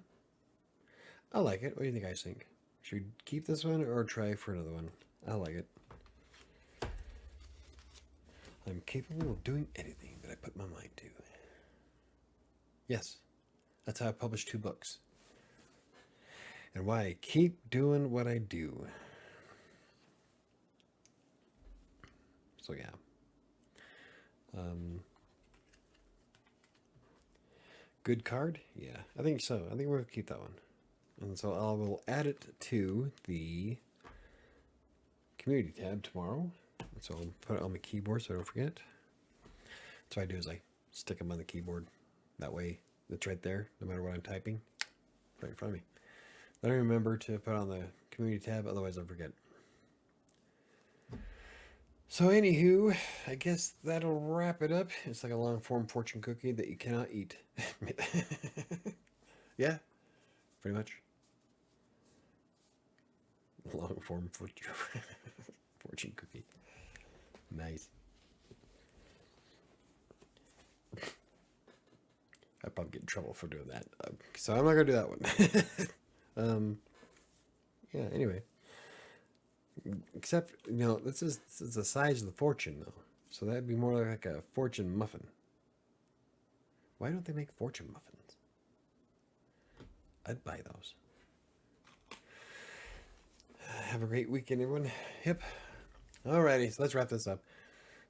I like it. What do you think, guys think? Should we keep this one or try for another one? I like it. I'm capable of doing anything that I put my mind to. Yes, that's how I published 2 books. And why I keep doing what I do. So yeah. Good card? Yeah, I think so. I think we'll keep that one. And so I will add it to the community tab tomorrow. So I'll put it on my keyboard so I don't forget. So what I do is I stick them on the keyboard. That way it's right there, no matter what I'm typing. Right in front of me. Let me remember to put on the community tab, otherwise I'll forget. So anywho, I guess that'll wrap it up. It's like a long form fortune cookie that you cannot eat. Yeah, pretty much. Long form fortune cookie. Nice. I'd probably get in trouble for doing that. So I'm not going to do that one. Yeah, anyway. Except, this is the size of the fortune, though. So that'd be more like a fortune muffin. Why don't they make fortune muffins? I'd buy those. Have a great weekend, everyone. Yep. Alrighty, so let's wrap this up.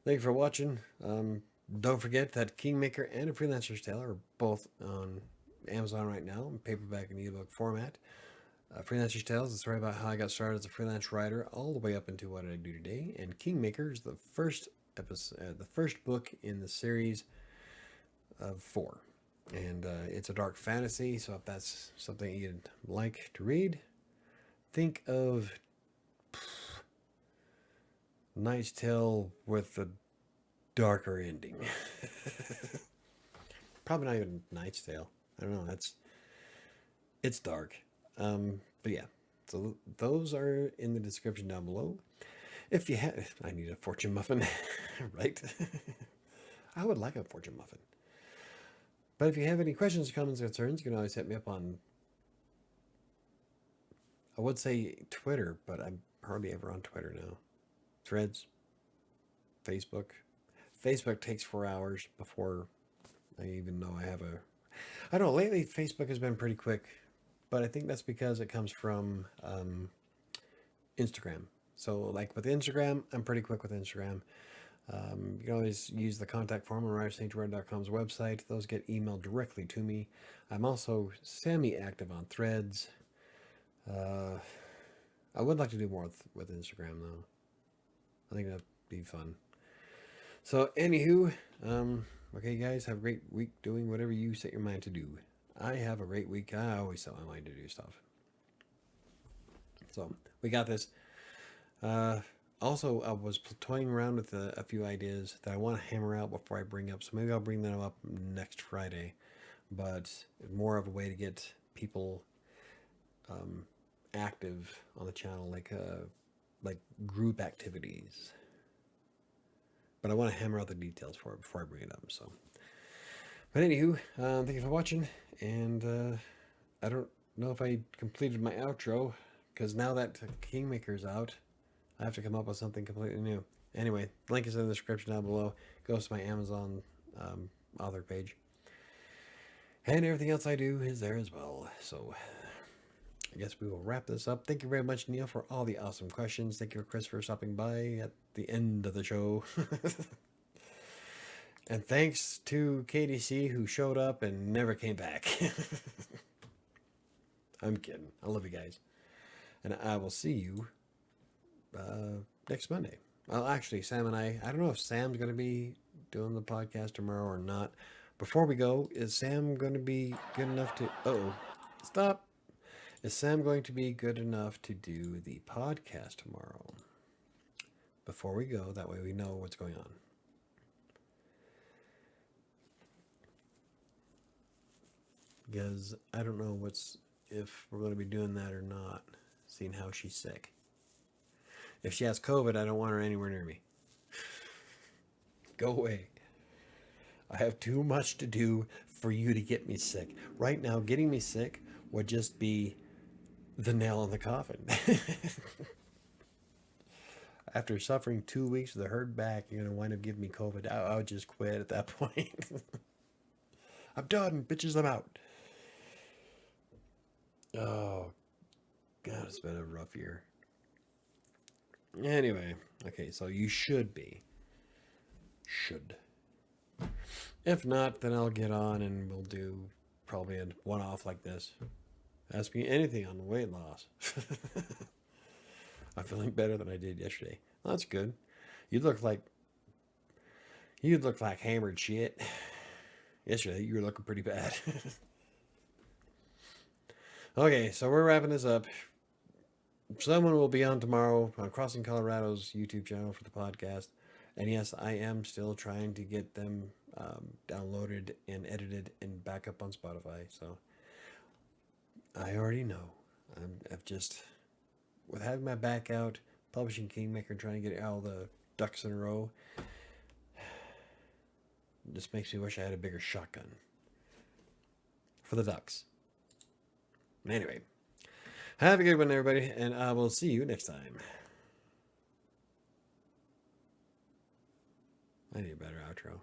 Thank you for watching. Don't forget that Kingmaker and A Freelancer's Tale are both on Amazon right now in paperback and ebook format. Freelancer's Tale is a story about how I got started as a freelance writer all the way up into what I do today. And Kingmaker is the first book in the series of 4. And it's a dark fantasy, so if that's something you'd like to read, think of Knight's Tale with a darker ending. Probably not even Knight's Tale. I don't know. It's dark. But yeah. So those are in the description down below. If you have, I need a fortune muffin, right? I would like a fortune muffin. But if you have any questions, comments, or concerns, you can always hit me up on, I would say Twitter, but I'm hardly ever on Twitter now. Threads, Facebook. Facebook takes 4 hours before I even know I have a... I don't know, lately Facebook has been pretty quick, but I think that's because it comes from Instagram. So like with Instagram, I'm pretty quick with Instagram. You can always use the contact form on WriterSanctuary.com's website. Those get emailed directly to me. I'm also semi-active on Threads. I would like to do more with Instagram, though. I think that'd be fun. So, anywho, okay, guys, have a great week doing whatever you set your mind to do. I have a great week. I always set my mind to do stuff. So, we got this. Also, I was toying around with a few ideas that I want to hammer out before I bring up. So maybe I'll bring them up next Friday. but more of a way to get people active on the channel, like group activities. But I want to hammer out the details for it before I bring it up. So, but anywho, thank you for watching, and I don't know if I completed my outro because now that Kingmaker's out, I have to come up with something completely new. Anyway, link is in the description down below. Goes to my Amazon author page. And everything else I do is there as well. So I guess we will wrap this up. Thank you very much, Neil, for all the awesome questions. Thank you, Chris, for stopping by at the end of the show. And thanks to KDC, who showed up and never came back. I'm kidding. I love you guys. And I will see you next Monday. Well, actually, Sam and I don't know if Sam's going to be doing the podcast tomorrow or not. Before we go, is Sam going to be good enough to... Uh-oh. Stop. Is Sam going to be good enough to do the podcast tomorrow? Before we go, that way we know what's going on. Because I don't know if we're going to be doing that or not, seeing how she's sick. If she has COVID, I don't want her anywhere near me. Go away. I have too much to do for you to get me sick. Right now, getting me sick would just be the nail in the coffin. After suffering 2 weeks with a hurt back, you're going to wind up giving me COVID. I would just quit at that point. I'm done, bitches, I'm out. Oh, God, it's been a rough year. Anyway, okay, so you should be. Should. If not, then I'll get on and we'll do probably a one-off like this. Ask me anything on weight loss. I'm feeling better than I did yesterday. Well, that's good. You look like hammered shit. Yesterday, you were looking pretty bad. Okay, so we're wrapping this up. Someone will be on tomorrow on Crossing Colorado's YouTube channel for the podcast. And yes, I am still trying to get them downloaded and edited and back up on Spotify. So I already know. I've just, with having my back out, publishing Kingmaker, and trying to get all the ducks in a row, it just makes me wish I had a bigger shotgun for the ducks. Anyway, have a good one, everybody, and I will see you next time. I need a better outro.